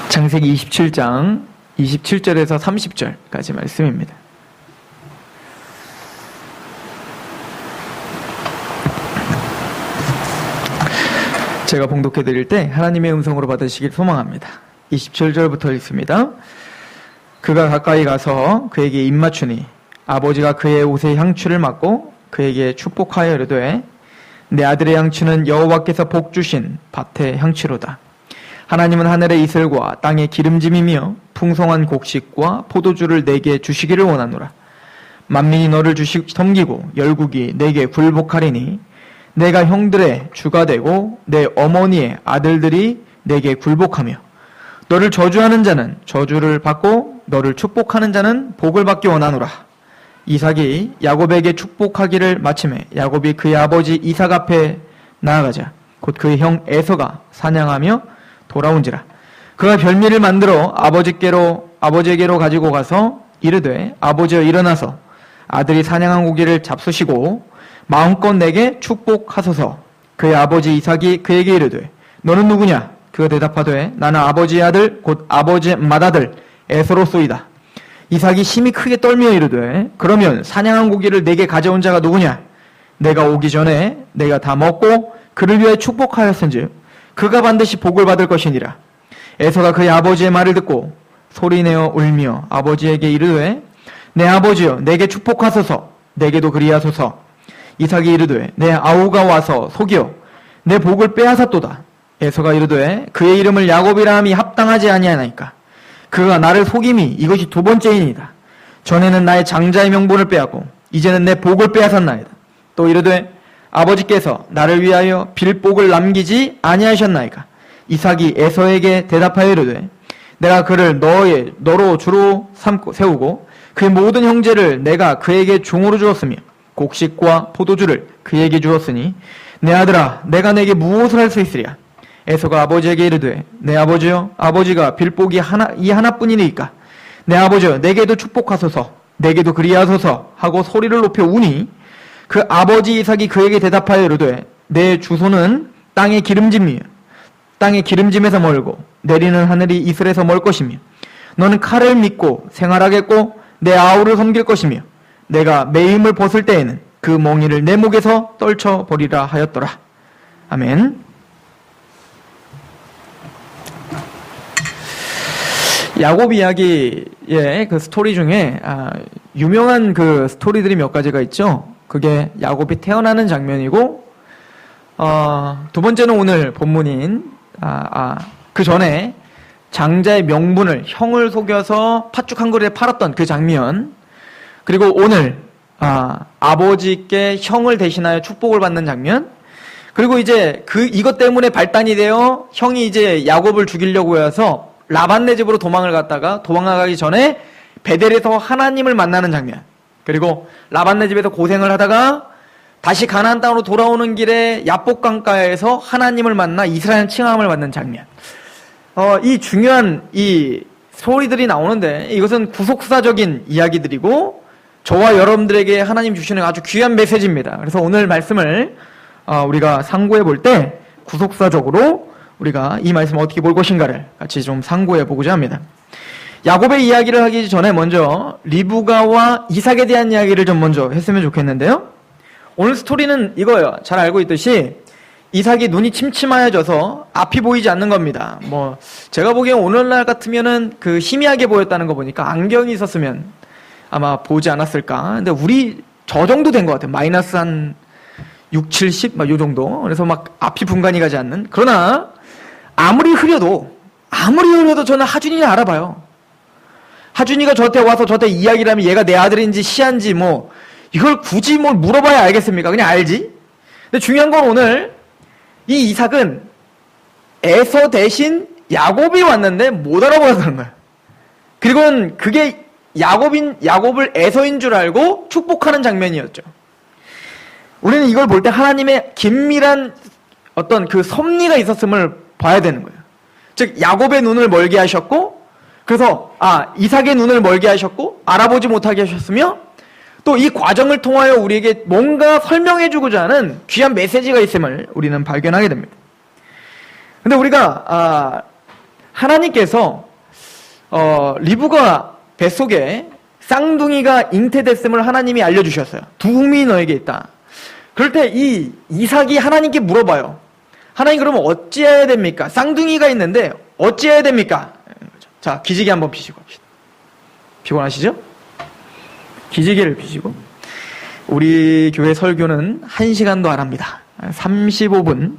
창세기 27장 27절에서 30절까지 말씀입니다. 제가 봉독해 드릴 때 하나님의 음성으로 받으시길 소망합니다. 27절부터 읽습니다. 그가 가까이 가서 그에게 입맞추니 아버지가 그의 옷에 향추를 맡고 그에게 축복하여 이르되 내 아들의 향추는 여호와께서 복 주신 밭의 향추로다. 하나님은 하늘의 이슬과 땅의 기름짐이며 풍성한 곡식과 포도주를 내게 주시기를 원하노라. 만민이 너를 섬기고 열국이 내게 굴복하리니 내가 형들의 주가 되고 내 어머니의 아들들이 내게 굴복하며 너를 저주하는 자는 저주를 받고 너를 축복하는 자는 복을 받기 원하노라. 이삭이 야곱에게 축복하기를 마침에 야곱이 그의 아버지 이삭 앞에 나아가자 곧 그의 형 에서가 사냥하며 돌아온지라. 그가 별미를 만들어 아버지에게로 가지고 가서 이르되 아버지여 일어나서 아들이 사냥한 고기를 잡수시고 마음껏 내게 축복하소서. 그의 아버지 이삭이 그에게 이르되 너는 누구냐? 그가 대답하되 나는 아버지의 아들 곧 아버지의 맏아들 에서로소이다. 이삭이 심히 크게 떨며 이르되 그러면 사냥한 고기를 내게 가져온 자가 누구냐? 내가 오기 전에 내가 다 먹고 그를 위해 축복하였은즉 그가 반드시 복을 받을 것이니라. 에서가 그의 아버지의 말을 듣고 소리내어 울며 아버지에게 이르되 내 아버지여 내게 축복하소서. 내게도 그리하소서. 이삭이 이르되 내 아우가 와서 속여 내 복을 빼앗았도다. 에서가 이르되 그의 이름을 야곱이라 함이 합당하지 아니하나이까. 그가 나를 속임이 이것이 두 번째이니이다. 전에는 나의 장자의 명분을 빼앗고 이제는 내 복을 빼앗았나이다. 또 이르되 아버지께서 나를 위하여 빌 복을 남기지 아니하셨나이까. 이삭이 에서에게 대답하여 이르되 내가 그를 너로 주로 세우고 그의 모든 형제를 내가 그에게 종으로 주었으며 곡식과 포도주를 그에게 주었으니 내 아들아 내가 내게 무엇을 할 수 있으랴. 에서가 아버지에게 이르되 내 아버지여 아버지가 빌복이 이 하나뿐이니까 내 아버지여 내게도 축복하소서. 내게도 그리하소서 하고 소리를 높여 우니 그 아버지 이삭이 그에게 대답하여 이르되 내 주소는 땅의 기름짐이여 땅의 기름짐에서 멀고 내리는 하늘이 이슬에서 멀 것이며 너는 칼을 믿고 생활하겠고 내 아우를 섬길 것이며 내가 매임을 벗을 때에는 그 멍이를 내 목에서 떨쳐버리라 하였더라. 아멘. 야곱 이야기의 그 스토리 중에 유명한 그 스토리들이 몇 가지가 있죠. 그게 야곱이 태어나는 장면이고 두 번째는 오늘 본문인 그 전에 장자의 명분을 형을 속여서 팥죽 한 그릇에 팔았던 그 장면, 그리고 오늘 아버지께 형을 대신하여 축복을 받는 장면, 그리고 이제 이것 때문에 발단이 되어 형이 이제 야곱을 죽이려고 해서 라반네 집으로 도망을 갔다가 도망가기 전에 베델에서 하나님을 만나는 장면, 그리고 라반네 집에서 고생을 하다가 다시 가나안 땅으로 돌아오는 길에 야복 강가에서 하나님을 만나 이스라엘 칭함을 받는 장면. 이 중요한 이 스토리들이 나오는데 이것은 구속사적인 이야기들이고 저와 여러분들에게 하나님 주시는 아주 귀한 메시지입니다. 그래서 오늘 말씀을 우리가 상고해 볼 때 구속사적으로 우리가 이 말씀을 어떻게 볼 것인가를 같이 좀 상고해 보고자 합니다. 야곱의 이야기를 하기 전에 먼저 리브가와 이삭에 대한 이야기를 좀 먼저 했으면 좋겠는데요. 오늘 스토리는 이거예요. 잘 알고 있듯이 이삭이 눈이 침침해져서 앞이 보이지 않는 겁니다. 제가 보기엔 오늘날 같으면은 그 희미하게 보였다는 거 보니까 안경이 있었으면 아마 보지 않았을까. 근데 저 정도 된 것 같아요. 마이너스 한 6, 70? 요 정도. 그래서 앞이 분간이 가지 않는. 그러나 아무리 흐려도 저는 하준이를 알아봐요. 하준이가 저한테 와서 저한테 이야기를 하면 얘가 내 아들인지 시한지 이걸 굳이 물어봐야 알겠습니까? 그냥 알지? 근데 중요한 건 오늘 이 이삭은 에서 대신 야곱이 왔는데 못 알아보았다는 거야. 그리고 그게 야곱을 에서인 줄 알고 축복하는 장면이었죠. 우리는 이걸 볼 때 하나님의 긴밀한 어떤 그 섭리가 있었음을 봐야 되는 거예요. 즉 야곱의 눈을 멀게 하셨고, 그래서 이삭의 눈을 멀게 하셨고 알아보지 못하게 하셨으며, 또 이 과정을 통하여 우리에게 뭔가 설명해주고자 하는 귀한 메시지가 있음을 우리는 발견하게 됩니다. 근데 우리가 하나님께서 리브가 뱃속에 쌍둥이가 잉태됐음을 하나님이 알려주셨어요. 두 국민이 너에게 있다. 그럴 때 이 이삭이 하나님께 물어봐요. 하나님, 그러면 어찌해야 됩니까? 쌍둥이가 있는데 어찌해야 됩니까? 자, 기지개 한번 피시고 합시다. 피곤하시죠? 기지개를 피시고. 우리 교회 설교는 1시간도 안 합니다. 35분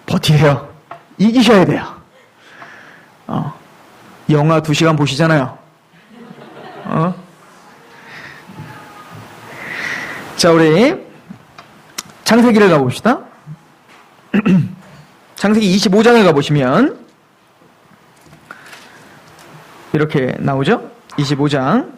버티세요. 이기셔야 돼요. 영화 2시간 보시잖아요. 자, 우리 창세기를 가봅시다. 창세기 25장을 가보시면 이렇게 나오죠? 25장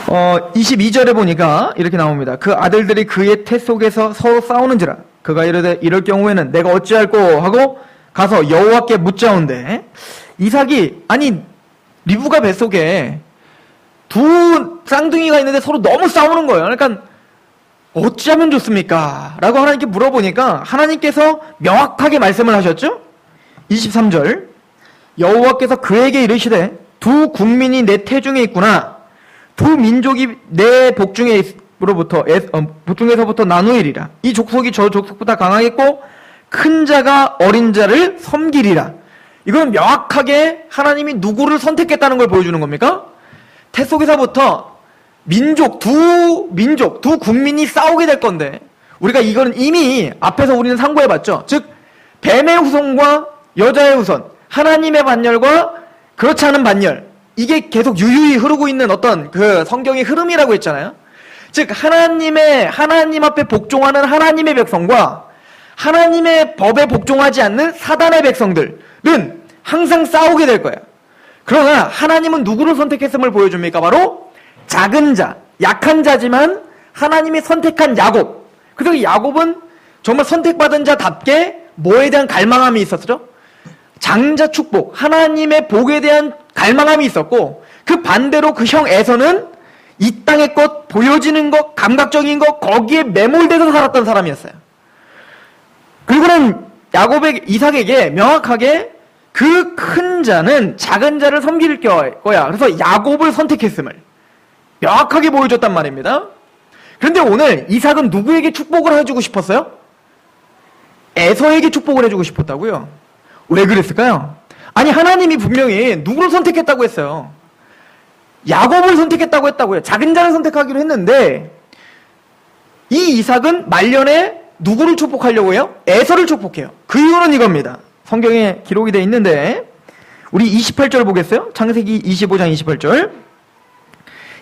22절에 보니까 이렇게 나옵니다. 그 아들들이 그의 태 속에서 서로 싸우는지라 그가 이르되 이럴 경우에는 내가 어찌할꼬 하고 가서 여호와께 묻자온대. 이삭이, 아니 리브가 뱃속에 두 쌍둥이가 있는데 서로 너무 싸우는 거예요. 그러니까 어찌하면 좋습니까? 라고 하나님께 물어보니까 하나님께서 명확하게 말씀을 하셨죠? 23절 여호와께서 그에게 이르시되 두 국민이 내 태중에 있구나. 두 민족이 내 복중에서부터 나누이리라. 이 족속이 저 족속보다 강하겠고 큰 자가 어린 자를 섬기리라. 이건 명확하게 하나님이 누구를 선택했다는 걸 보여주는 겁니까? 태 속에서부터 두 국민이 싸우게 될 건데, 우리가 이거는 이미 앞에서 우리는 상고해봤죠. 즉 뱀의 후손과 여자의 후손, 하나님의 반열과 그렇지 않은 반열, 이게 계속 유유히 흐르고 있는 어떤 그 성경의 흐름이라고 했잖아요. 즉 하나님 앞에 복종하는 하나님의 백성과 하나님의 법에 복종하지 않는 사단의 백성들은 항상 싸우게 될 거예요. 그러나 하나님은 누구를 선택했음을 보여줍니까? 바로 작은 자, 약한 자지만 하나님이 선택한 야곱. 그래서 야곱은 정말 선택받은 자답게 뭐에 대한 갈망함이 있었죠? 장자 축복, 하나님의 복에 대한 갈망함이 있었고, 그 반대로 그 형 에서는 이 땅의 것, 보여지는 것, 감각적인 것, 거기에 매몰돼서 살았던 사람이었어요. 그리고는 이삭에게 명확하게 그 큰 자는 작은 자를 섬길 거야. 그래서 야곱을 선택했음을 명확하게 보여줬단 말입니다. 그런데 오늘 이삭은 누구에게 축복을 해주고 싶었어요? 에서에게 축복을 해주고 싶었다고요? 왜 그랬을까요? 아니 하나님이 분명히 누구를 선택했다고 했어요. 야곱을 선택했다고 했다고요. 작은 자를 선택하기로 했는데 이 이삭은 말년에 누구를 축복하려고 해요? 에서를 축복해요. 그 이유는 이겁니다. 성경에 기록이 되어 있는데 우리 28절 보겠어요? 창세기 25장 28절.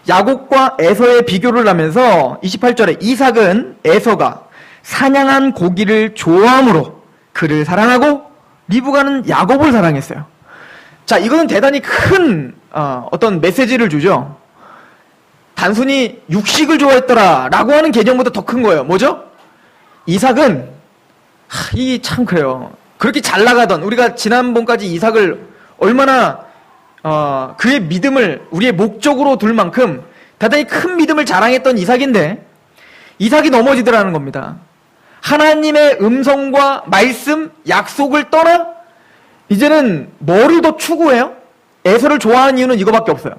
야곱과 에서의 비교를 하면서 28절에 이삭은 에서가 사냥한 고기를 좋아함으로 그를 사랑하고 리브가는 야곱을 사랑했어요. 자, 이거는 대단히 큰 어떤 메시지를 주죠. 단순히 육식을 좋아했더라 라고 하는 개념보다 더 큰 거예요. 뭐죠? 이삭은 이게 참 그래요. 그렇게 잘 나가던, 우리가 지난번까지 이삭을 얼마나 그의 믿음을 우리의 목적으로 둘 만큼 대단히 큰 믿음을 자랑했던 이삭인데 이삭이 넘어지더라는 겁니다. 하나님의 음성과 말씀, 약속을 떠나 이제는 뭐를 더 추구해요? 에서를 좋아하는 이유는 이거밖에 없어요.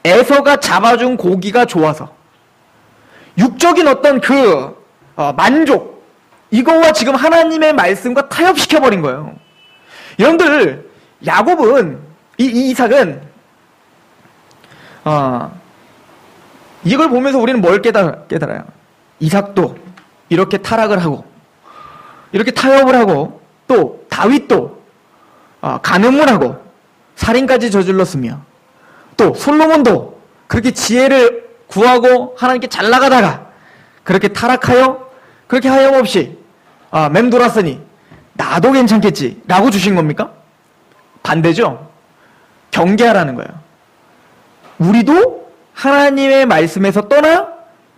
에서가 잡아준 고기가 좋아서. 육적인 어떤 만족, 이거와 지금 하나님의 말씀과 타협시켜버린 거예요. 여러분들, 야곱은, 이삭은 이걸 보면서 우리는 뭘 깨달아요? 이삭도 이렇게 타락을 하고 이렇게 타협을 하고 또 다윗도 간음을 하고 살인까지 저질렀으며 또 솔로몬도 그렇게 지혜를 구하고 하나님께 잘 나가다가 그렇게 타락하여 그렇게 하염없이 맴돌았으니 나도 괜찮겠지 라고 주신 겁니까? 반대죠. 경계하라는 거예요. 우리도 하나님의 말씀에서 떠나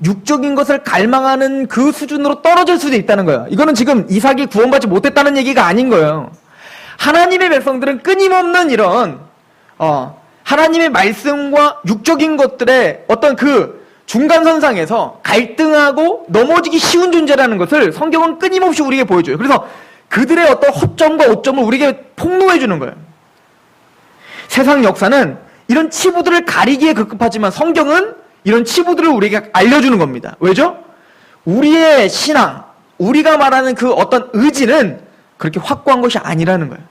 육적인 것을 갈망하는 그 수준으로 떨어질 수도 있다는 거예요. 이거는 지금 이삭이 구원받지 못했다는 얘기가 아닌 거예요. 하나님의 백성들은 끊임없는 이런 하나님의 말씀과 육적인 것들의 어떤 중간선상에서 갈등하고 넘어지기 쉬운 존재라는 것을 성경은 끊임없이 우리에게 보여줘요. 그래서 그들의 어떤 허점과 오점을 우리에게 폭로해 주는 거예요. 세상 역사는 이런 치부들을 가리기에 급급하지만 성경은 이런 치부들을 우리에게 알려주는 겁니다. 왜죠? 우리의 신앙, 우리가 말하는 그 어떤 의지는 그렇게 확고한 것이 아니라는 거예요.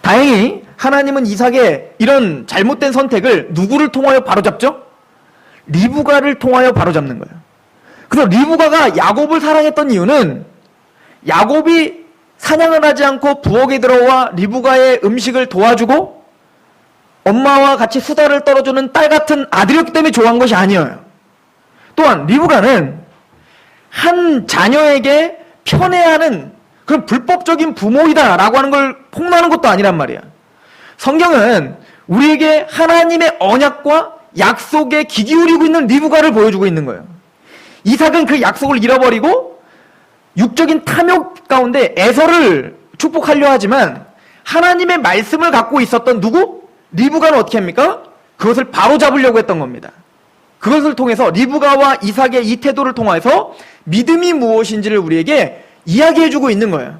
다행히 하나님은 이삭의 이런 잘못된 선택을 누구를 통하여 바로잡죠? 리브가를 통하여 바로잡는 거예요. 그래서 리브가가 야곱을 사랑했던 이유는 야곱이 사냥을 하지 않고 부엌에 들어와 리브가의 음식을 도와주고 엄마와 같이 수다를 떨어주는 딸 같은 아들이었기 때문에 좋아한 것이 아니에요. 또한 리브가는 한 자녀에게 편애하는 그런 불법적인 부모이다라고 하는 걸 폭로하는 것도 아니란 말이야. 성경은 우리에게 하나님의 언약과 약속에 귀 기울이고 있는 리브가를 보여주고 있는 거예요. 이삭은 그 약속을 잃어버리고 육적인 탐욕 가운데 에서를 축복하려 하지만 하나님의 말씀을 갖고 있었던 누구? 리브가는 어떻게 합니까? 그것을 바로잡으려고 했던 겁니다. 그것을 통해서 리브가와 이삭의 이 태도를 통해서 믿음이 무엇인지를 우리에게 이야기해주고 있는 거예요.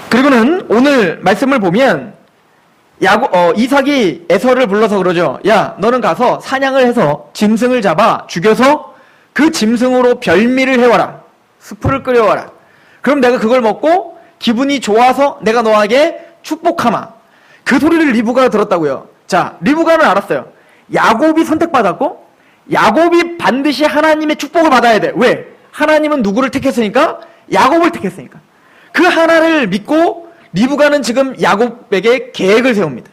그리고는 오늘 말씀을 보면 이삭이 에서를 불러서 그러죠. 야, 너는 가서 사냥을 해서 짐승을 잡아 죽여서 그 짐승으로 별미를 해와라. 수프를 끓여와라. 그럼 내가 그걸 먹고 기분이 좋아서 내가 너에게 축복하마. 그 소리를 리브가가 들었다고요. 자, 리브가는 알았어요. 야곱이 선택받았고 야곱이 반드시 하나님의 축복을 받아야 돼. 왜? 하나님은 누구를 택했으니까? 야곱을 택했으니까. 그 하나를 믿고 리브가는 지금 야곱에게 계획을 세웁니다.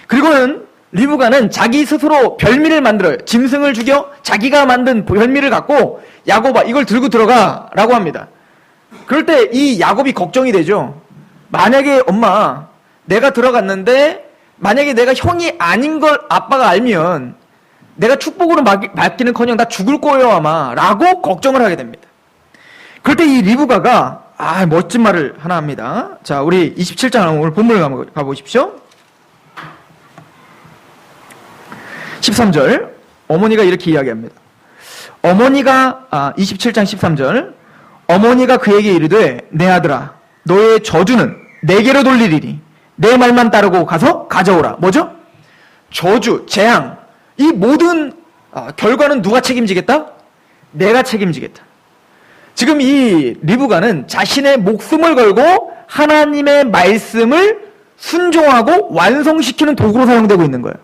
그리고는 리브가는 자기 스스로 별미를 만들어요. 짐승을 죽여 자기가 만든 별미를 갖고 야곱아 이걸 들고 들어가 라고 합니다. 그럴 때 이 야곱이 걱정이 되죠. 만약에 엄마 내가 들어갔는데 만약에 내가 형이 아닌 걸 아빠가 알면 내가 축복으로 맡기는커녕 나 죽을 거예요 아마 라고 걱정을 하게 됩니다. 그럴 때 이 리브가가 멋진 말을 하나 합니다. 자, 우리 27장 오늘 본문을 가보십시오. 13절 어머니가 이렇게 이야기합니다. 27장 13절 어머니가 그에게 이르되 내 아들아 너의 저주는 내게로 돌리리니 내 말만 따르고 가서 가져오라. 뭐죠? 저주, 재앙 이 모든 결과는 누가 책임지겠다? 내가 책임지겠다. 지금 이 리브가는 자신의 목숨을 걸고 하나님의 말씀을 순종하고 완성시키는 도구로 사용되고 있는 거예요.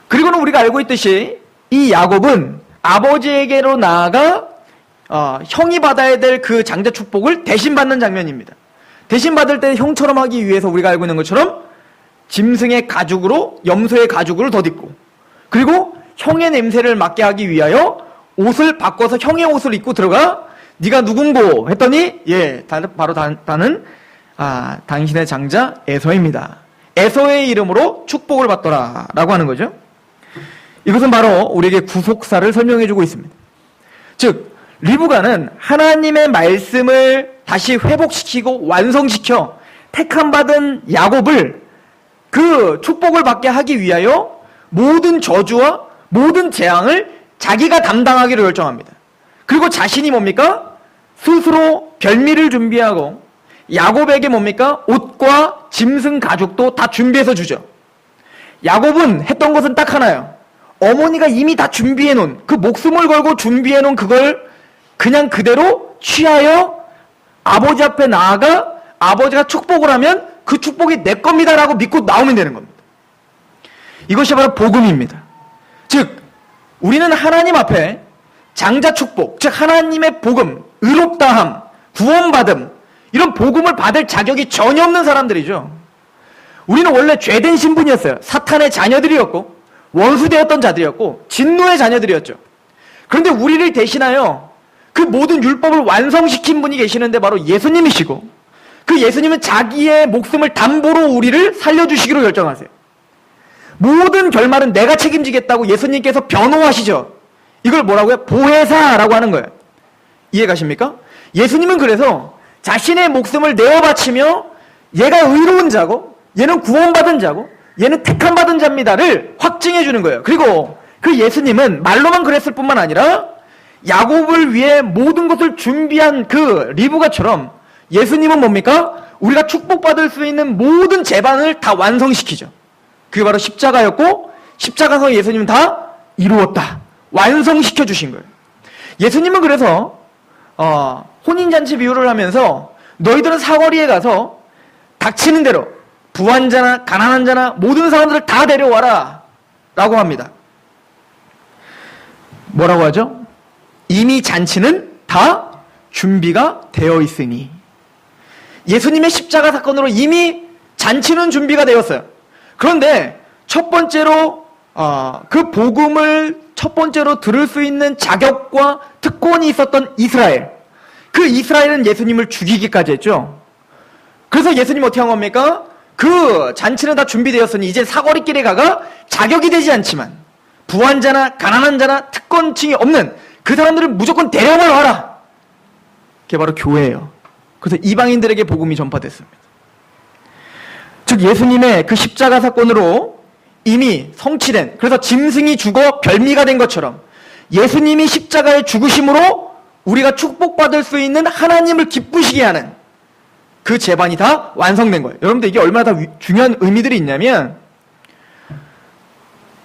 그리고는 우리가 알고 있듯이 이 야곱은 아버지에게로 나아가 형이 받아야 될 그 장자 축복을 대신 받는 장면입니다. 대신 받을 때 형처럼 하기 위해서 우리가 알고 있는 것처럼 짐승의 가죽으로 염소의 가죽을 덧입고 그리고 형의 냄새를 맡게 하기 위하여 옷을 바꿔서 형의 옷을 입고 들어가 네가 누군고 했더니 바로 나는 당신의 장자 에서입니다. 에서의 이름으로 축복을 받더라 라고 하는 거죠. 이것은 바로 우리에게 구속사를 설명해 주고 있습니다. 즉 리브가는 하나님의 말씀을 다시 회복시키고 완성시켜 택함받은 야곱을 그 축복을 받게 하기 위하여 모든 저주와 모든 재앙을 자기가 담당하기로 결정합니다. 그리고 자신이 뭡니까? 스스로 별미를 준비하고 야곱에게 뭡니까? 옷과 짐승 가죽도 다 준비해서 주죠. 야곱은 했던 것은 딱 하나예요. 어머니가 이미 다 준비해 놓은 그 목숨을 걸고 준비해 놓은 그걸 그냥 그대로 취하여 아버지 앞에 나아가 아버지가 축복을 하면 그 축복이 내 겁니다라고 믿고 나오면 되는 겁니다. 이것이 바로 복음입니다. 즉 우리는 하나님 앞에 장자 축복, 즉 하나님의 복음, 의롭다함, 구원받음 이런 복음을 받을 자격이 전혀 없는 사람들이죠. 우리는 원래 죄된 신분이었어요. 사탄의 자녀들이었고 원수되었던 자들이었고 진노의 자녀들이었죠. 그런데 우리를 대신하여 그 모든 율법을 완성시킨 분이 계시는데 바로 예수님이시고 그 예수님은 자기의 목숨을 담보로 우리를 살려주시기로 결정하세요. 모든 결말은 내가 책임지겠다고 예수님께서 변호하시죠. 이걸 뭐라고요? 보혜사라고 하는 거예요. 이해 가십니까? 예수님은 그래서 자신의 목숨을 내어 바치며 얘가 의로운 자고 얘는 구원받은 자고 얘는 택함받은 자입니다를 확증해 주는 거예요. 그리고 그 예수님은 말로만 그랬을 뿐만 아니라 야곱을 위해 모든 것을 준비한 그 리브가처럼 예수님은 뭡니까? 우리가 축복받을 수 있는 모든 제반을 다 완성시키죠. 그게 바로 십자가였고 십자가에서 예수님은 다 이루었다. 완성시켜 주신 거예요. 예수님은 그래서 혼인잔치 비유를 하면서 너희들은 사거리에 가서 닥치는 대로 부한 자나 가난한 자나 모든 사람들을 다 데려와라 라고 합니다. 뭐라고 하죠? 이미 잔치는 다 준비가 되어 있으니. 예수님의 십자가 사건으로 이미 잔치는 준비가 되었어요. 그런데 첫 번째로 그 복음을 첫 번째로 들을 수 있는 자격과 특권이 있었던 이스라엘. 그 이스라엘은 예수님을 죽이기까지 했죠. 그래서 예수님 어떻게 한 겁니까? 그 잔치는 다 준비되었으니 이제 사거리길에 가가 자격이 되지 않지만 부한 자나 가난한 자나 특권층이 없는 그 사람들을 무조건 데려만 와라. 그게 바로 교회예요. 그래서 이방인들에게 복음이 전파됐습니다. 즉 예수님의 그 십자가 사건으로 이미 성취된, 그래서 짐승이 죽어 별미가 된 것처럼 예수님이 십자가의 죽으심으로 우리가 축복받을 수 있는 하나님을 기쁘시게 하는 그 제반이 다 완성된 거예요. 여러분들 이게 얼마나 다 중요한 의미들이 있냐면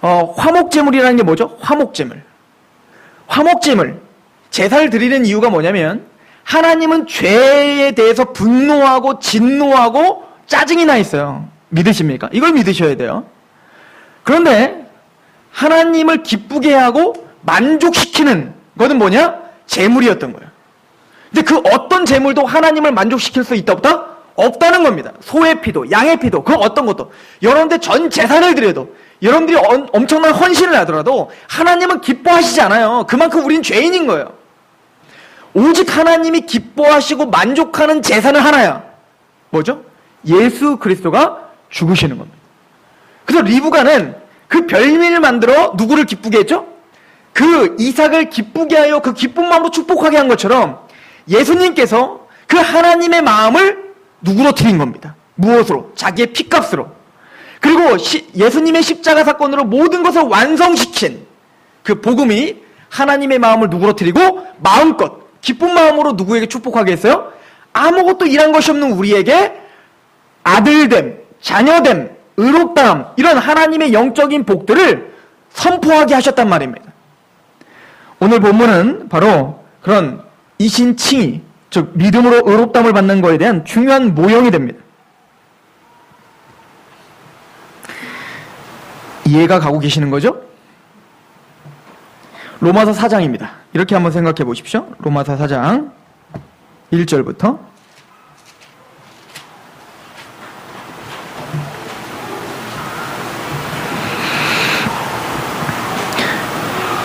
화목제물이라는 게 뭐죠? 화목제물. 화목제물. 제사를 드리는 이유가 뭐냐면 하나님은 죄에 대해서 분노하고 진노하고 짜증이 나 있어요. 믿으십니까? 이걸 믿으셔야 돼요. 그런데 하나님을 기쁘게 하고 만족시키는 것은 뭐냐? 제물이었던 거예요. 근데 그 어떤 제물도 하나님을 만족시킬 수 있다 없다? 없다는 겁니다. 소의 피도 양의 피도 그 어떤 것도 여러분들 전 재산을 드려도 여러분들이 엄청난 헌신을 하더라도 하나님은 기뻐하시지 않아요. 그만큼 우린 죄인인 거예요. 오직 하나님이 기뻐하시고 만족하는 제사는 하나야. 뭐죠? 예수 그리스도가 죽으시는 겁니다. 그래서 리브가는 그 별미를 만들어 누구를 기쁘게 했죠? 그 이삭을 기쁘게 하여 그 기쁜 마음으로 축복하게 한 것처럼 예수님께서 그 하나님의 마음을 누구로 드린 겁니다. 무엇으로? 자기의 피값으로. 그리고 예수님의 십자가 사건으로 모든 것을 완성시킨 그 복음이 하나님의 마음을 누구로 드리고 마음껏 기쁜 마음으로 누구에게 축복하게 했어요? 아무것도 일한 것이 없는 우리에게 아들됨, 자녀됨, 의롭다함 이런 하나님의 영적인 복들을 선포하게 하셨단 말입니다. 오늘 본문은 바로 그런 이신칭의, 즉 믿음으로 의롭다함을 받는 것에 대한 중요한 모형이 됩니다. 이해가 가고 계시는 거죠? 로마서 4장입니다. 이렇게 한번 생각해 보십시오. 로마서 4장 1절부터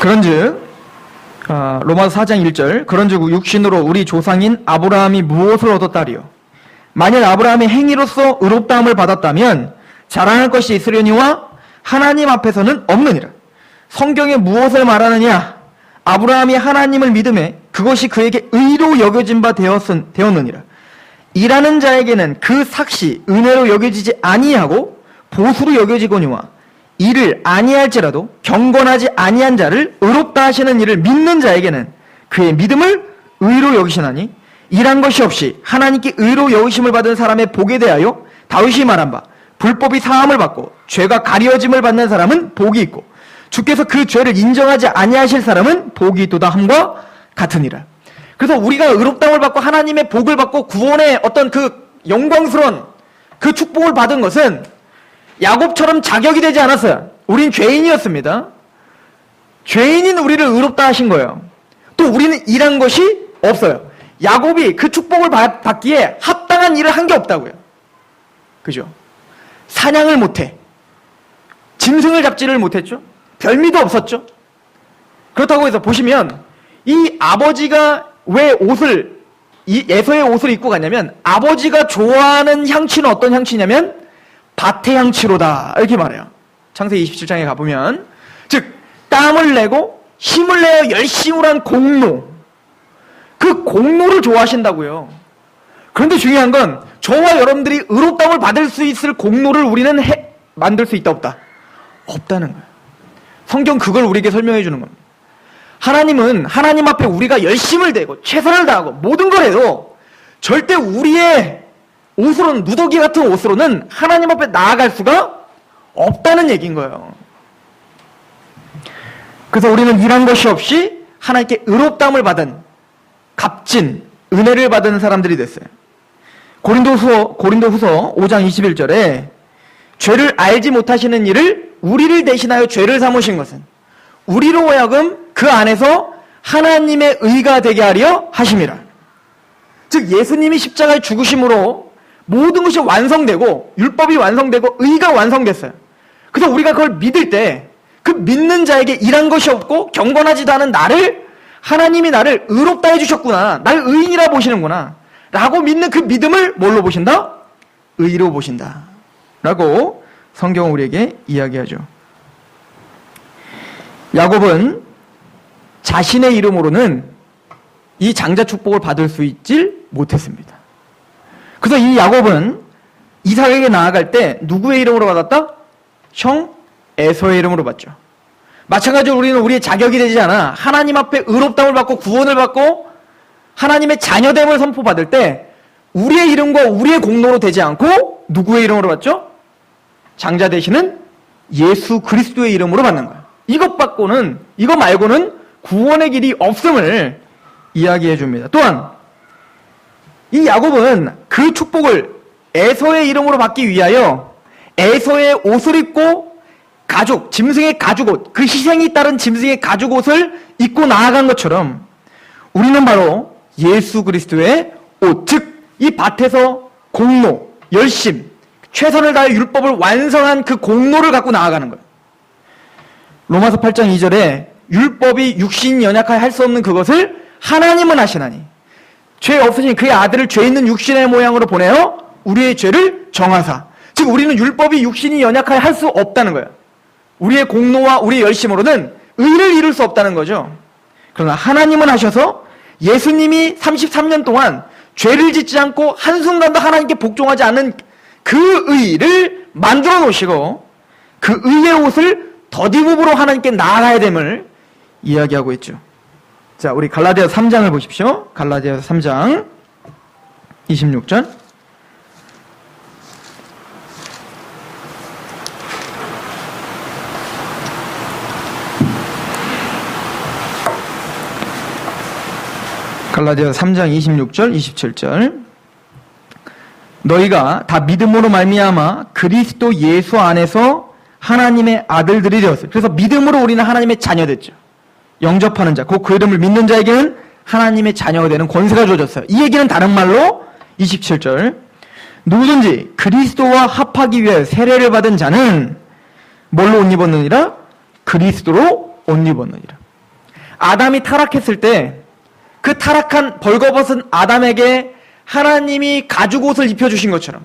그런즉 로마서 4장 1절 그런즉 육신으로 우리 조상인 아브라함이 무엇을 얻었다리요? 만약 아브라함이 행위로서 의롭다함을 받았다면 자랑할 것이 있으려니와 하나님 앞에서는 없느니라. 성경에 무엇을 말하느냐? 아브라함이 하나님을 믿음에 그것이 그에게 의로 여겨진 바 되었느니라. 일하는 자에게는 그 삭시 은혜로 여겨지지 아니하고 보수로 여겨지거니와 이를 아니할지라도 경건하지 아니한 자를 의롭다 하시는 이를 믿는 자에게는 그의 믿음을 의로 여기시나니 일한 것이 없이 하나님께 의로 여기심을 받은 사람의 복에 대하여 다윗이 말한 바 불법이 사함을 받고 죄가 가려짐을 받는 사람은 복이 있고 주께서 그 죄를 인정하지 아니하실 사람은 복이 있도다 함과 같으니라. 그래서 우리가 의롭다함을 받고 하나님의 복을 받고 구원의 어떤 그 영광스러운 그 축복을 받은 것은 야곱처럼 자격이 되지 않았어요. 우린 죄인이었습니다. 죄인인 우리를 의롭다 하신 거예요. 또 우리는 일한 것이 없어요. 야곱이 그 축복을 받기에 합당한 일을 한 게 없다고요. 그죠? 사냥을 못해. 짐승을 잡지를 못했죠. 별미도 없었죠. 그렇다고 해서 보시면 이 아버지가 왜 이 에서의 옷을 입고 갔냐면 아버지가 좋아하는 향취는 어떤 향취냐면 밭의 향취로다 이렇게 말해요. 창세기 27장에 가보면 즉 땀을 내고 힘을 내어 열심을 한 공로 그 공로를 좋아하신다고요. 그런데 중요한 건 저와 여러분들이 의롭다움을 받을 수 있을 공로를 우리는 만들 수 있다 없다? 없다는 거예요. 성경 그걸 우리에게 설명해 주는 겁니다. 하나님은 하나님 앞에 우리가 열심을 내고 최선을 다하고 모든 걸 해도 절대 우리의 옷으로는, 누더기 같은 옷으로는 하나님 앞에 나아갈 수가 없다는 얘기인 거예요. 그래서 우리는 일한 것이 없이 하나님께 의롭다움을 받은 값진 은혜를 받은 사람들이 됐어요. 고린도후서 5장 21절에 죄를 알지 못하시는 이를 우리를 대신하여 죄를 삼으신 것은 우리로 하여금 그 안에서 하나님의 의가 되게 하려 하심이라. 즉 예수님이 십자가에 죽으심으로 모든 것이 완성되고 율법이 완성되고 의가 완성됐어요. 그래서 우리가 그걸 믿을 때 그 믿는 자에게 일한 것이 없고 경건하지도 않은 나를 하나님이 나를 의롭다 해주셨구나, 나를 의인이라 보시는구나 라고 믿는 그 믿음을 뭘로 보신다? 의로 보신다 라고 성경은 우리에게 이야기하죠. 야곱은 자신의 이름으로는 이 장자 축복을 받을 수 있질 못했습니다. 그래서 이 야곱은 이삭에게 나아갈 때 누구의 이름으로 받았다? 형 에서의 이름으로 받죠. 마찬가지로 우리는 우리의 자격이 되지 않아 하나님 앞에 의롭다움을 받고 구원을 받고 하나님의 자녀됨을 선포받을 때 우리의 이름과 우리의 공로로 되지 않고 누구의 이름으로 받죠? 장자 되시는 예수 그리스도의 이름으로 받는 거예요. 이것 말고는 구원의 길이 없음을 이야기해 줍니다. 또한 이 야곱은 그 축복을 에서의 이름으로 받기 위하여 에서의 옷을 입고 짐승의 가죽옷, 그 희생이 따른 짐승의 가죽옷을 입고 나아간 것처럼 우리는 바로 예수 그리스도의 옷, 즉 이 밭에서 공로, 열심, 최선을 다해 율법을 완성한 그 공로를 갖고 나아가는 거예요. 로마서 8장 2절에 율법이 육신이 연약하여 할 수 없는 그것을 하나님은 하시나니 죄 없으신 그의 아들을 죄 있는 육신의 모양으로 보내어 우리의 죄를 정하사. 즉 우리는 율법이 육신이 연약하여 할 수 없다는 거예요. 우리의 공로와 우리의 열심으로는 의를 이룰 수 없다는 거죠. 그러나 하나님은 하셔서 예수님이 33년 동안 죄를 짓지 않고 한순간도 하나님께 복종하지 않은 그 의를 만들어 놓으시고 그 의의 옷을 덧입음으로 하나님께 나아가야 됨을 이야기하고 있죠. 자, 우리 갈라디아서 3장을 보십시오. 갈라디아서 3장 26절. 갈라디아서 3장 26절, 27절. 너희가 다 믿음으로 말미암아 그리스도 예수 안에서 하나님의 아들들이 되었어요. 그래서 믿음으로 우리는 하나님의 자녀 됐죠. 영접하는 자, 곧 그 이름을 믿는 자에게는 하나님의 자녀가 되는 권세가 주어졌어요. 이 얘기는 다른 말로 27절. 누구든지 그리스도와 합하기 위해 세례를 받은 자는 뭘로 옷 입었느니라? 그리스도로 옷 입었느니라. 아담이 타락했을 때 그 타락한 벌거벗은 아담에게 하나님이 가죽옷을 입혀주신 것처럼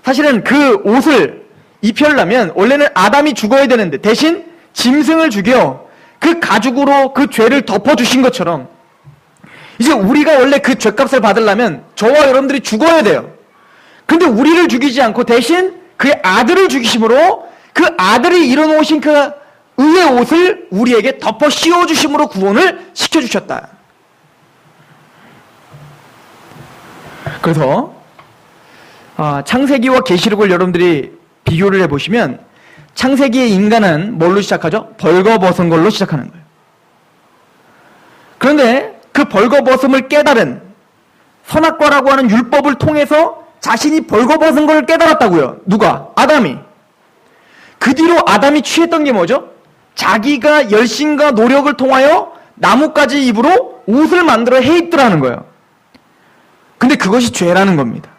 사실은 그 옷을 입혀려면 원래는 아담이 죽어야 되는데 대신 짐승을 죽여 그 가죽으로 그 죄를 덮어주신 것처럼 이제 우리가 원래 그 죄값을 받으려면 저와 여러분들이 죽어야 돼요. 근데 우리를 죽이지 않고 대신 그의 아들을 죽이심으로 그 아들이 일어놓으신 그 의의 옷을 우리에게 덮어 씌워주심으로 구원을 시켜주셨다. 그래서 창세기와 계시록을 여러분들이 비교를 해보시면 창세기의 인간은 뭘로 시작하죠? 벌거벗은 걸로 시작하는 거예요. 그런데 그 벌거벗음을 깨달은 선악과라고 하는 율법을 통해서 자신이 벌거벗은 걸 깨달았다고요. 누가? 아담이. 그 뒤로 아담이 취했던 게 뭐죠? 자기가 열심과 노력을 통하여 나뭇가지 잎으로 옷을 만들어 해입더라는 거예요. 근데 그것이 죄라는 겁니다.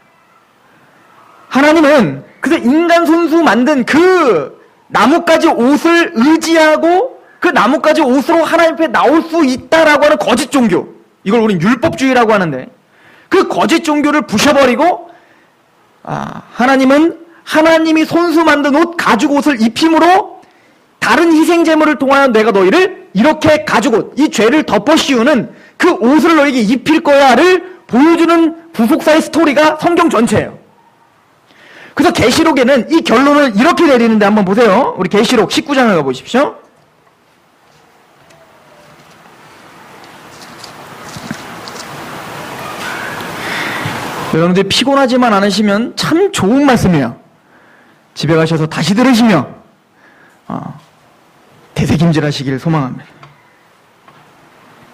하나님은 그래서 인간 손수 만든 그 나뭇가지 옷을 의지하고 그 나뭇가지 옷으로 하나님 앞에 나올 수 있다라고 하는 거짓 종교, 이걸 우리는 율법주의라고 하는데 그 거짓 종교를 부셔버리고 하나님은 하나님이 손수 만든 옷, 가죽 옷을 입힘으로 다른 희생 제물을 통하여 내가 너희를 이렇게 가죽 옷, 이 죄를 덮어 씌우는 그 옷을 너에게 입힐 거야를 보여주는 부속사의 스토리가 성경 전체예요. 그래서 계시록에는 이 결론을 이렇게 내리는데 한번 보세요. 우리 계시록 19장을 가보십시오. 여러분들 피곤하지만 않으시면 참 좋은 말씀이에요. 집에 가셔서 다시 들으시며 되새김질하시길 소망합니다.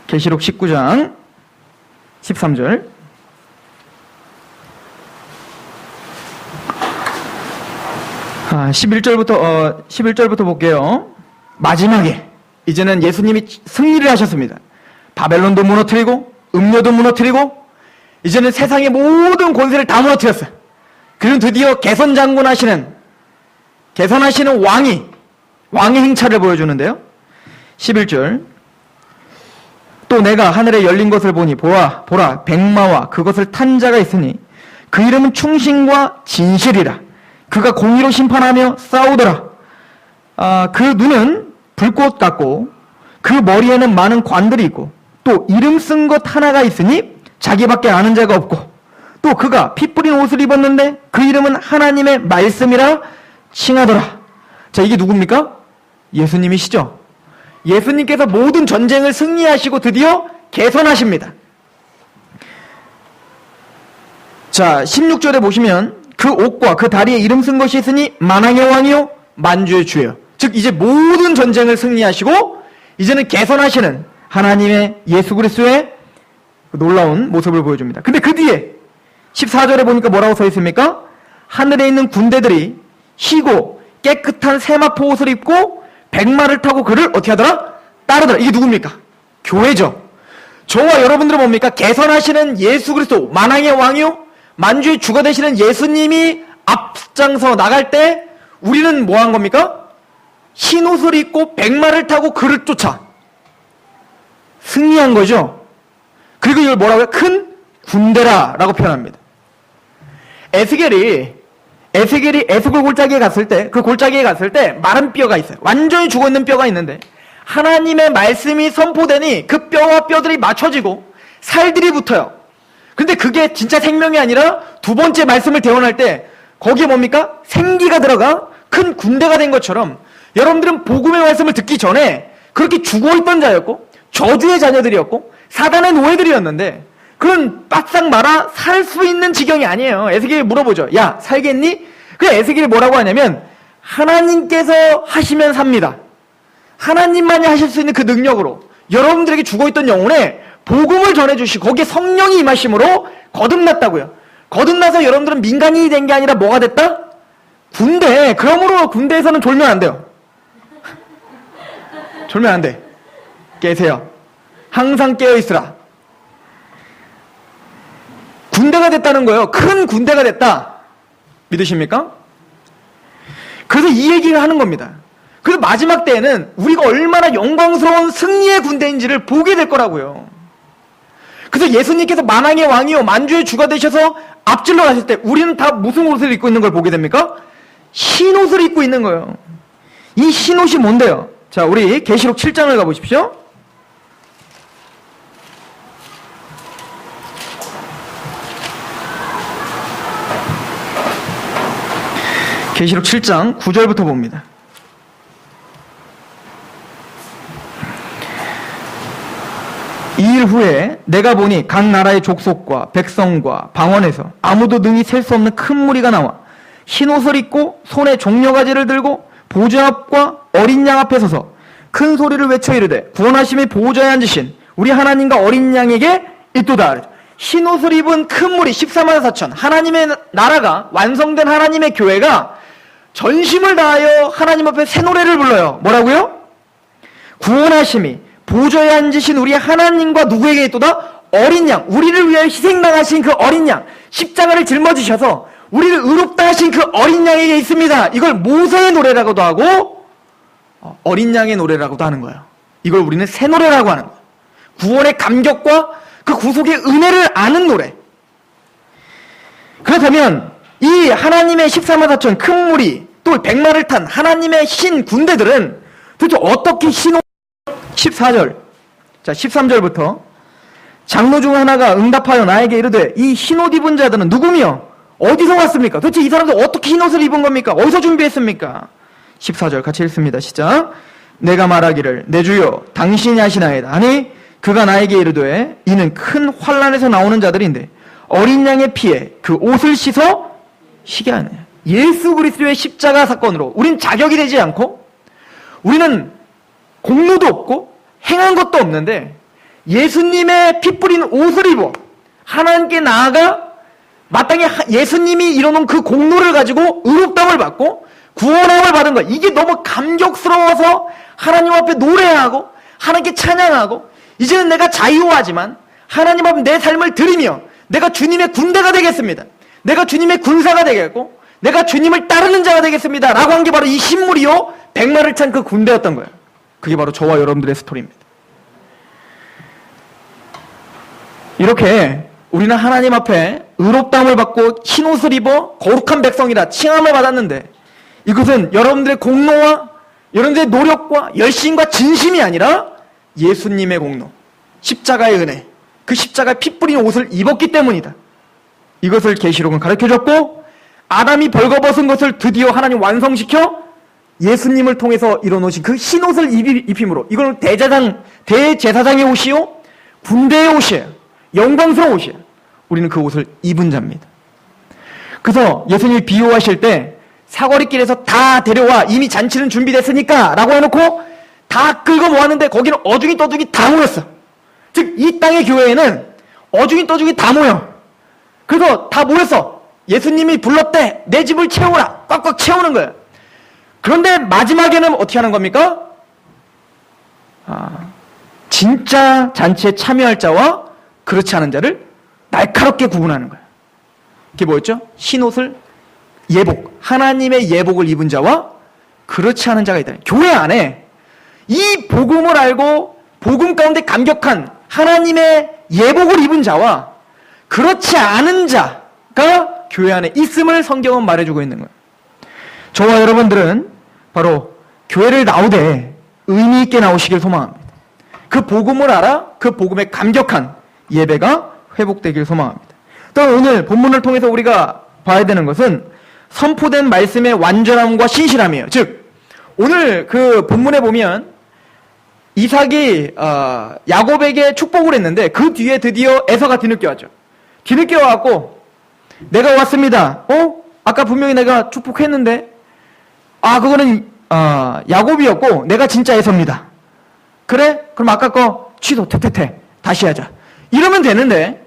계시록 19장 13절. 아, 11절부터 볼게요. 마지막에 이제는 예수님이 승리를 하셨습니다. 바벨론도 무너뜨리고 음료도 무너뜨리고 이제는 세상의 모든 권세를 다 무너뜨렸어요. 그리고 드디어 개선하시는 왕의 행차를 보여주는데요. 11절. 또 내가 하늘에 열린 것을 보니 보라 백마와 그것을 탄 자가 있으니 그 이름은 충신과 진실이라. 그가 공의로 심판하며 싸우더라. 그 눈은 불꽃 같고 그 머리에는 많은 관들이 있고 또 이름 쓴 것 하나가 있으니 자기밖에 아는 자가 없고 또 그가 피 뿌린 옷을 입었는데 그 이름은 하나님의 말씀이라 칭하더라. 자, 이게 누굽니까? 예수님이시죠. 예수님께서 모든 전쟁을 승리하시고 드디어 개선하십니다. 자, 16절에 보시면 그 옷과 그 다리에 이름 쓴 것이 있으니 만왕의 왕이요 만주의 주예요. 즉 이제 모든 전쟁을 승리하시고 이제는 개선하시는 하나님의 예수 그리스도의 놀라운 모습을 보여줍니다. 근데 그 뒤에 14절에 보니까 뭐라고 써 있습니까? 하늘에 있는 군대들이 희고 깨끗한 세마포 옷을 입고 백마를 타고 그를 어떻게 하더라? 따르더라. 이게 누굽니까? 교회죠. 저와 여러분들은 뭡니까? 개선하시는 예수 그리스도 만왕의 왕이요 만주의 주가 되시는 예수님이 앞장서 나갈 때 우리는 뭐 한 겁니까? 흰 옷을 입고 백마를 타고 그를 쫓아 승리한 거죠. 그리고 이걸 뭐라고 해요? 큰 군대라 라고 표현합니다. 에스겔이 에스겔 골짜기에 갔을 때, 그 골짜기에 갔을 때 마른 뼈가 있어요. 완전히 죽어있는 뼈가 있는데 하나님의 말씀이 선포되니 그 뼈와 뼈들이 맞춰지고 살들이 붙어요. 근데 그게 진짜 생명이 아니라 두 번째 말씀을 대원할 때 거기에 뭡니까? 생기가 들어가 큰 군대가 된 것처럼 여러분들은 복음의 말씀을 듣기 전에 그렇게 죽어있던 자였고 저주의 자녀들이었고 사단의 노예들이었는데 그런 바싹 말아 살 수 있는 지경이 아니에요. 에스겔이 물어보죠. 야, 살겠니? 그래, 에스겔이 뭐라고 하냐면 하나님께서 하시면 삽니다. 하나님만이 하실 수 있는 그 능력으로 여러분들에게 죽어있던 영혼에 복음을 전해주시고 거기에 성령이 임하심으로 거듭났다고요. 거듭나서 여러분들은 민간인이 된 게 아니라 뭐가 됐다? 군대. 그러므로 군대에서는 졸면 안 돼요. 졸면 안 돼. 깨세요. 항상 깨어있으라. 군대가 됐다는 거예요. 큰 군대가 됐다. 믿으십니까? 그래서 이 얘기를 하는 겁니다. 그래서 마지막 때에는 우리가 얼마나 영광스러운 승리의 군대인지를 보게 될 거라고요. 그래서 예수님께서 만왕의 왕이요 만주의 주가 되셔서 앞질러 가실 때 우리는 다 무슨 옷을 입고 있는 걸 보게 됩니까? 흰 옷을 입고 있는 거예요. 이 흰 옷이 뭔데요? 자, 우리 계시록 7장을 가보십시오. 계시록 7장 9절부터 봅니다. 이 일 후에 내가 보니 각 나라의 족속과 백성과 방언에서 아무도 능히 셀 수 없는 큰 무리가 나와 흰 옷을 입고 손에 종려가지를 들고 보좌 앞과 어린 양 앞에 서서 큰 소리를 외쳐 이르되 구원하심이 보좌에 앉으신 우리 하나님과 어린 양에게 있도다. 흰 옷을 입은 큰 무리 14만 4천 하나님의 나라가 완성된 하나님의 교회가 전심을 다하여 하나님 앞에 새 노래를 불러요. 뭐라고요? 구원하심이 보좌에 앉으신 우리 하나님과 누구에게 있도다? 어린 양, 우리를 위하여 희생당하신 그 어린 양, 십자가를 짊어지셔서 우리를 의롭다 하신 그 어린 양에게 있습니다. 이걸 모세의 노래라고도 하고 어린 양의 노래라고도 하는 거예요. 이걸 우리는 새 노래라고 하는 거예요. 구원의 감격과 그 구속의 은혜를 아는 노래. 그렇다면 이 하나님의 14만 4천 큰 무리 또 백마를 탄 하나님의 흰 군대들은 도대체 어떻게 흰 옷 14절 자 13절부터 장로 중 하나가 응답하여 나에게 이르되 이 흰 옷 입은 자들은 누구며 어디서 왔습니까? 도대체 이 사람들 어떻게 흰 옷을 입은 겁니까? 어디서 준비했습니까? 14절 같이 읽습니다. 시작. 내가 말하기를 내 주여 당신이 하시나이다 하니 그가 나에게 이르되 이는 큰 환난에서 나오는 자들인데 어린 양의 피에 그 옷을 씻어 쉬게 하네. 예수 그리스도의 십자가 사건으로 우린 자격이 되지 않고 우리는 공로도 없고 행한 것도 없는데 예수님의 피 뿌린 옷을 입어 하나님께 나아가 마땅히 예수님이 이뤄놓은 그 공로를 가지고 의롭다함을 받고 구원함을 받은 것. 이게 너무 감격스러워서 하나님 앞에 노래하고 하나님께 찬양하고 이제는 내가 자유하지만 하나님 앞에 내 삶을 드리며 내가 주님의 군대가 되겠습니다. 내가 주님의 군사가 되겠고 내가 주님을 따르는 자가 되겠습니다 라고 한 게 바로 이 신물이요 100마를 찬 그 군대였던 거예요. 그게 바로 저와 여러분들의 스토리입니다. 이렇게 우리는 하나님 앞에 의롭다함을 받고 흰옷을 입어 거룩한 백성이라 칭함을 받았는데 이것은 여러분들의 공로와 여러분들의 노력과 열심과 진심이 아니라 예수님의 공로, 십자가의 은혜, 그 십자가에 피 뿌린 옷을 입었기 때문이다. 이것을 계시록은 가르쳐줬고 아담이 벌거벗은 것을 드디어 하나님 완성시켜 예수님을 통해서 이뤄놓으신 그 흰옷을 입힘으로 이걸 대제사장의 옷이요 군대의 옷이에요. 영광스러운 옷이에요. 우리는 그 옷을 입은 자입니다. 그래서 예수님이 비유하실 때 사거리길에서 다 데려와 이미 잔치는 준비됐으니까 라고 해놓고 다 끌고 모았는데 거기는 어중이 떠중이 다 모였어. 즉 이 땅의 교회에는 어중이 떠중이 다 모여. 그래서 다 모였어. 예수님이 불렀대. 내 집을 채우라. 꽉꽉 채우는 거예요. 그런데 마지막에는 어떻게 하는 겁니까? 진짜 잔치에 참여할 자와 그렇지 않은 자를 날카롭게 구분하는 거예요. 그게 뭐였죠? 흰옷을 예복, 하나님의 예복을 입은 자와 그렇지 않은 자가 있다. 교회 안에 이 복음을 알고 복음 가운데 감격한 하나님의 예복을 입은 자와 그렇지 않은 자가 교회 안에 있음을 성경은 말해주고 있는 거예요. 저와 여러분들은 바로 교회를 나오되 의미 있게 나오시길 소망합니다. 그 복음을 알아 그 복음에 감격한 예배가 회복되길 소망합니다. 또 오늘 본문을 통해서 우리가 봐야 되는 것은 선포된 말씀의 완전함과 신실함이에요. 즉 오늘 그 본문에 보면 이삭이 야곱에게 축복을 했는데 그 뒤에 드디어 에서가 뒤늦게 왔죠. 뒤늦게 와갖고 내가 왔습니다. 아까 분명히 내가 축복했는데 그거는 야곱이었고 내가 진짜 에서입니다. 그래? 그럼 아까 거 취소 퇴퇴퇴 다시 하자. 이러면 되는데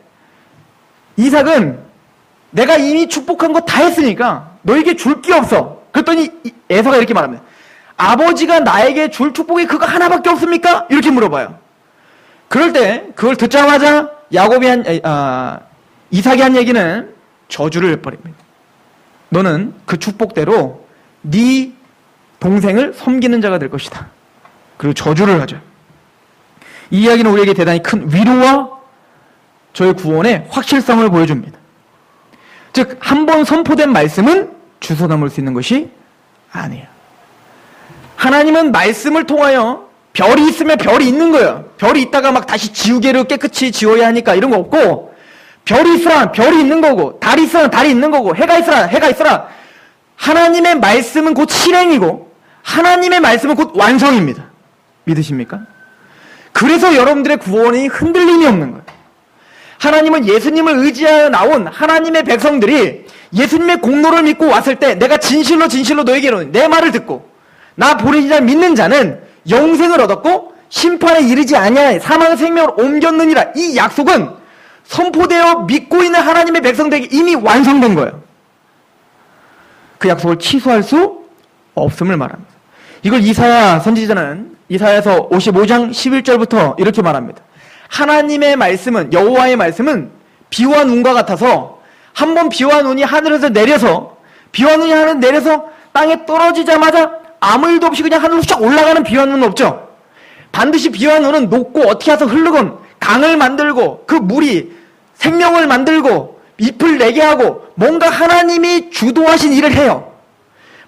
이삭은 내가 이미 축복한 거 다 했으니까 너에게 줄 게 없어. 그랬더니 에서가 이렇게 말합니다. 아버지가 나에게 줄 축복이 그거 하나밖에 없습니까? 이렇게 물어봐요. 그럴 때 그걸 듣자마자 이삭이 한 얘기는 저주를 해버립니다. 너는 그 축복대로 네 동생을 섬기는 자가 될 것이다. 그리고 저주를 하죠. 이 이야기는 우리에게 대단히 큰 위로와 저의 구원의 확실성을 보여줍니다. 즉, 한 번 선포된 말씀은 주워 담을 수 있는 것이 아니에요. 하나님은 말씀을 통하여 별이 있으면 별이 있는 거예요. 별이 있다가 막 다시 지우개로 깨끗이 지워야 하니까 이런 거 없고, 별이 있으라 별이 있는 거고, 달이 있으라 달이 있는 거고, 해가 있으라 해가 있으라. 하나님의 말씀은 곧 실행이고 하나님의 말씀은 곧 완성입니다. 믿으십니까? 그래서 여러분들의 구원이 흔들림이 없는 거예요. 하나님은 예수님을 의지하여 나온 하나님의 백성들이 예수님의 공로를 믿고 왔을 때 내가 진실로 너에게 이르노니 내 말을 듣고 나 보내신 자를 믿는 자는 영생을 얻었고 심판에 이르지 아니하여 사망의 생명을 옮겼느니라. 이 약속은 선포되어 믿고 있는 하나님의 백성들에게 이미 완성된 거예요. 그 약속을 취소할 수 없음을 말합니다. 이걸 이사야 선지자는 이사야서 55장 11절부터 이렇게 말합니다. 하나님의 말씀은, 여호와의 말씀은 비와 눈과 같아서 한번 비와 눈이 하늘에서 내려서 비와 눈이 하늘에서 내려서 땅에 떨어지자마자 아무 일도 없이 그냥 하늘로 쫙 올라가는 비와 눈은 없죠. 반드시 비와 눈은 녹고 어떻게 해서 흐르건 강을 만들고 그 물이 생명을 만들고 잎을 내게 하고 뭔가 하나님이 주도하신 일을 해요.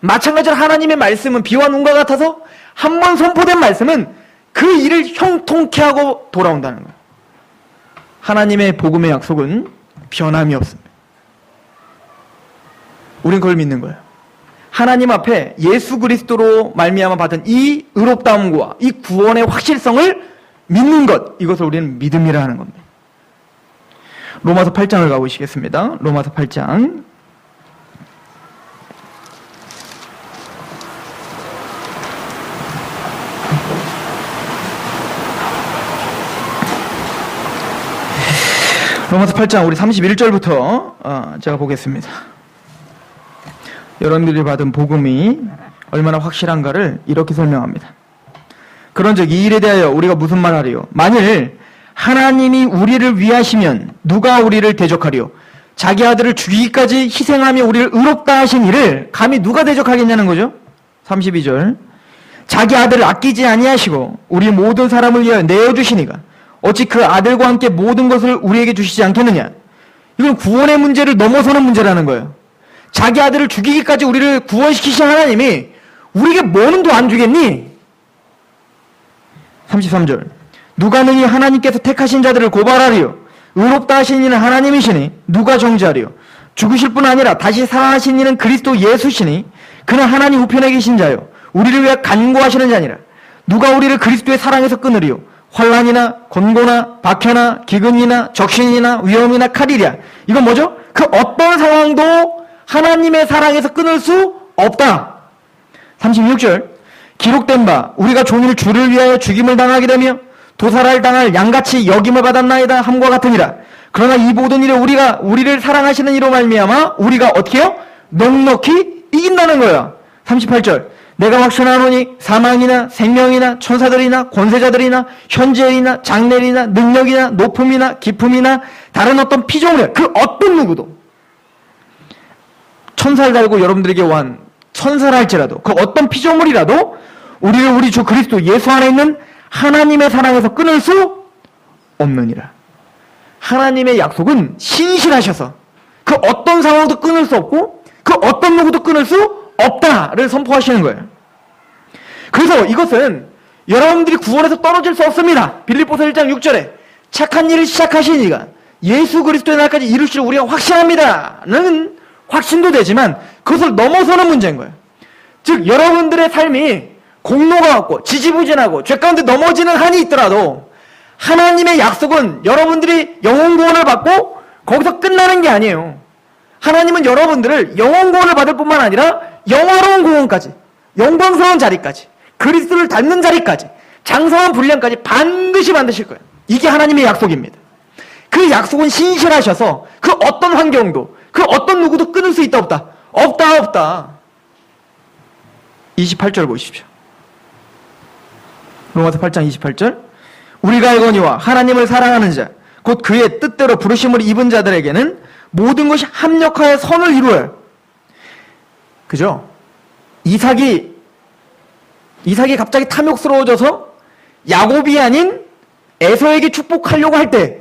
마찬가지로 하나님의 말씀은 비와 눈과 같아서 한 번 선포된 말씀은 그 일을 형통케 하고 돌아온다는 거예요. 하나님의 복음의 약속은 변함이 없습니다. 우린 그걸 믿는 거예요. 하나님 앞에 예수 그리스도로 말미암아 받은 이 의롭다움과 이 구원의 확실성을 믿는 것, 이것을 우리는 믿음이라 하는 겁니다. 로마서 8장을 가보시겠습니다. 로마서 8장. 로마서 8장 우리 31절부터 제가 보겠습니다. 여러분들이 받은 복음이 얼마나 확실한가를 이렇게 설명합니다. 그런즉 이 일에 대하여 우리가 무슨 말하리요? 만일 하나님이 우리를 위하시면 누가 우리를 대적하리요? 자기 아들을 죽이기까지 희생하며 우리를 의롭다 하신 이를 감히 누가 대적하겠냐는 거죠. 32절. 자기 아들을 아끼지 아니하시고 우리 모든 사람을 위하여 내어주시니가 어찌 그 아들과 함께 모든 것을 우리에게 주시지 않겠느냐? 이건 구원의 문제를 넘어서는 문제라는 거예요. 자기 아들을 죽이기까지 우리를 구원시키신 하나님이 우리에게 뭐는 더 안 주겠니? 33절. 누가 능히 하나님께서 택하신 자들을 고발하리요? 의롭다 하신 이는 하나님이시니 누가 정죄하리요? 죽으실 뿐 아니라 다시 살아나신 이는 그리스도 예수시니 그는 하나님 우편에 계신 자요 우리를 위해 간구하시는 자니라. 누가 우리를 그리스도의 사랑에서 끊으리요? 환난이나 권고나 박해나 기근이나 적신이나 위험이나 칼이랴. 이건 뭐죠? 그 어떤 상황도 하나님의 사랑에서 끊을 수 없다. 36절. 기록된 바 우리가 종일 주를 위하여 죽임을 당하게 되며 도살을 당할 양같이 여김을 받았나이다 함과 같으니라. 그러나 이 모든 일에 우리를 사랑하시는 이로 말미암아 우리가 어떻게 해요? 넉넉히 이긴다는 거야. 38절. 내가 확신하노니 사망이나 생명이나 천사들이나 권세자들이나 현재이나 장래이나 능력이나 높음이나 깊음이나 다른 어떤 피조물이나 그 어떤 누구도 천사를 달고 여러분들에게 오한 천사를 할지라도 그 어떤 피조물이라도 우리를 우리 주 그리스도 예수 안에 있는 하나님의 사랑에서 끊을 수 없느니라. 하나님의 약속은 신실하셔서 그 어떤 상황도 끊을 수 없고 그 어떤 누구도 끊을 수 없다를 선포하시는 거예요. 그래서 이것은 여러분들이 구원에서 떨어질 수 없습니다. 빌립보서 1장 6절에 착한 일을 시작하신 이가 예수 그리스도의 날까지 이루실 우리가 확신합니다는 확신도 되지만 그것을 넘어서는 문제인 거예요. 즉 여러분들의 삶이 공로가 없고 지지부진하고 죄 가운데 넘어지는 한이 있더라도 하나님의 약속은 여러분들이 영혼 구원을 받고 거기서 끝나는 게 아니에요. 하나님은 여러분들을 영혼 구원을 받을 뿐만 아니라 영화로운 구원까지, 영광스러운 자리까지, 그리스도를 닮는 자리까지, 장성한 분량까지 반드시 만드실 거예요. 이게 하나님의 약속입니다. 그 약속은 신실하셔서 그 어떤 환경도 그 어떤 누구도 끊을 수 있다 없다? 없다. 28절 보십시오. 로마서 8장 28절. 우리가 알거니와 하나님을 사랑하는 자 곧 그의 뜻대로 부르심을 입은 자들에게는 모든 것이 합력하여 선을 이루어요. 그죠? 이삭이 갑자기 탐욕스러워져서 야곱이 아닌 에서에게 축복하려고 할 때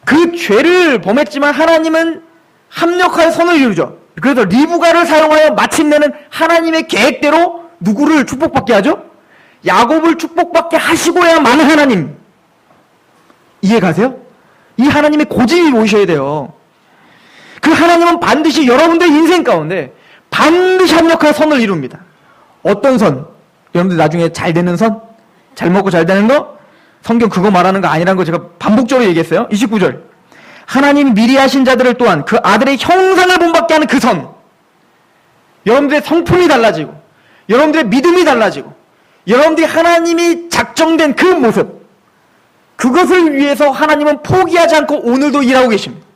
그 죄를 범했지만 하나님은 합력하여 선을 이루죠. 그래서 리브가를 사용하여 마침내는 하나님의 계획대로 누구를 축복받게 하죠? 야곱을 축복받게 하시고야만 하나님. 이해 가세요? 이 하나님의 고집이 보이셔야 돼요. 그 하나님은 반드시 여러분들의 인생 가운데 반드시 합력하여 선을 이룹니다. 어떤 선? 여러분들 나중에 잘 되는 선? 잘 먹고 잘 되는 거? 성경 그거 말하는 거 아니라는 거 제가 반복적으로 얘기했어요. 29절. 하나님이 미리 하신 자들을 또한 그 아들의 형상을 본받게 하는 그 선. 여러분들의 성품이 달라지고 여러분들의 믿음이 달라지고 여러분들이 하나님이 작정된 그 모습, 그것을 위해서 하나님은 포기하지 않고 오늘도 일하고 계십니다.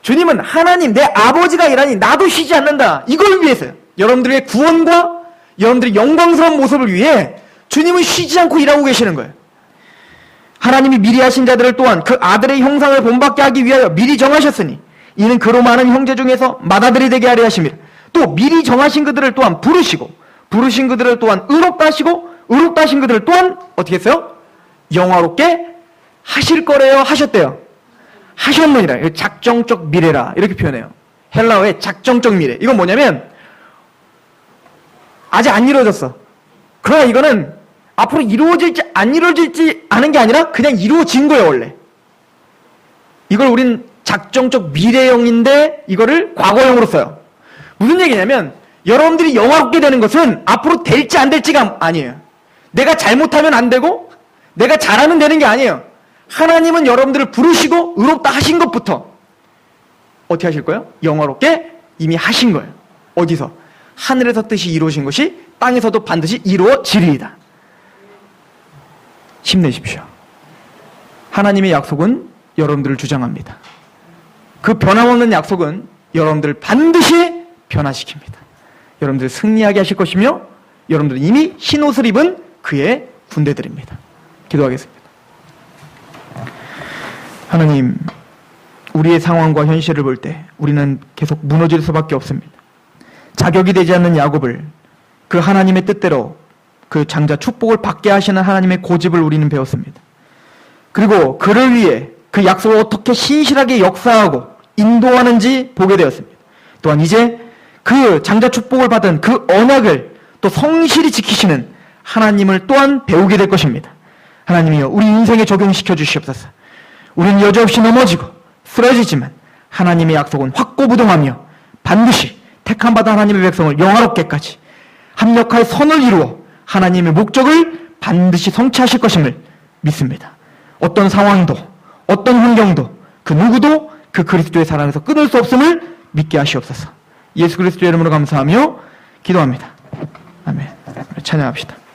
주님은 하나님, 내 아버지가 일하니 나도 쉬지 않는다. 이걸 위해서요. 여러분들의 구원과 여러분들의 영광스러운 모습을 위해 주님은 쉬지 않고 일하고 계시는 거예요. 하나님이 미리 하신 자들을 또한 그 아들의 형상을 본받게 하기 위하여 미리 정하셨으니 이는 그로 많은 형제 중에서 맏아들이 되게 하려 하심이라. 또 미리 정하신 그들을 또한 부르시고 부르신 그들을 또한 의롭다 하시고 의롭다 하신 그들을 또한 어떻게 했어요? 영화롭게 하실 거래요? 하셨대요? 하셨느니라. 작정적 미래라 이렇게 표현해요. 헬라어의 작정적 미래. 이건 뭐냐면 아직 안 이루어졌어. 그러나 이거는 앞으로 이루어질지 안 이루어질지 아는 게 아니라 그냥 이루어진 거예요. 원래. 이걸 우린 작정적 미래형인데 이거를 과거형으로 써요. 무슨 얘기냐면 여러분들이 영화롭게 되는 것은 앞으로 될지 안 될지가 아니에요. 내가 잘못하면 안 되고 내가 잘하면 되는 게 아니에요. 하나님은 여러분들을 부르시고 의롭다 하신 것부터 어떻게 하실 거예요? 영화롭게 이미 하신 거예요. 어디서? 하늘에서 뜻이 이루어진 것이 땅에서도 반드시 이루어지리이다. 힘내십시오. 하나님의 약속은 여러분들을 주장합니다. 그 변함없는 약속은 여러분들을 반드시 변화시킵니다. 여러분들을 승리하게 하실 것이며 여러분들은 이미 흰옷을 입은 그의 군대들입니다. 기도하겠습니다. 하나님, 우리의 상황과 현실을 볼 때 우리는 계속 무너질 수밖에 없습니다. 자격이 되지 않는 야곱을 그 하나님의 뜻대로 그 장자 축복을 받게 하시는 하나님의 고집을 우리는 배웠습니다. 그리고 그를 위해 그 약속을 어떻게 신실하게 역사하고 인도하는지 보게 되었습니다. 또한 이제 그 장자 축복을 받은 그 언약을 또 성실히 지키시는 하나님을 또한 배우게 될 것입니다. 하나님이여, 우리 인생에 적용시켜 주시옵소서. 우리는 여지없이 넘어지고 쓰러지지만 하나님의 약속은 확고부동하며 반드시 택함받은 하나님의 백성을 영화롭게까지 합력할 선을 이루어 하나님의 목적을 반드시 성취하실 것임을 믿습니다. 어떤 상황도 어떤 환경도 그 누구도 그 그리스도의 사랑에서 끊을 수 없음을 믿게 하시옵소서. 예수 그리스도의 이름으로 감사하며 기도합니다. 아멘. 찬양합시다.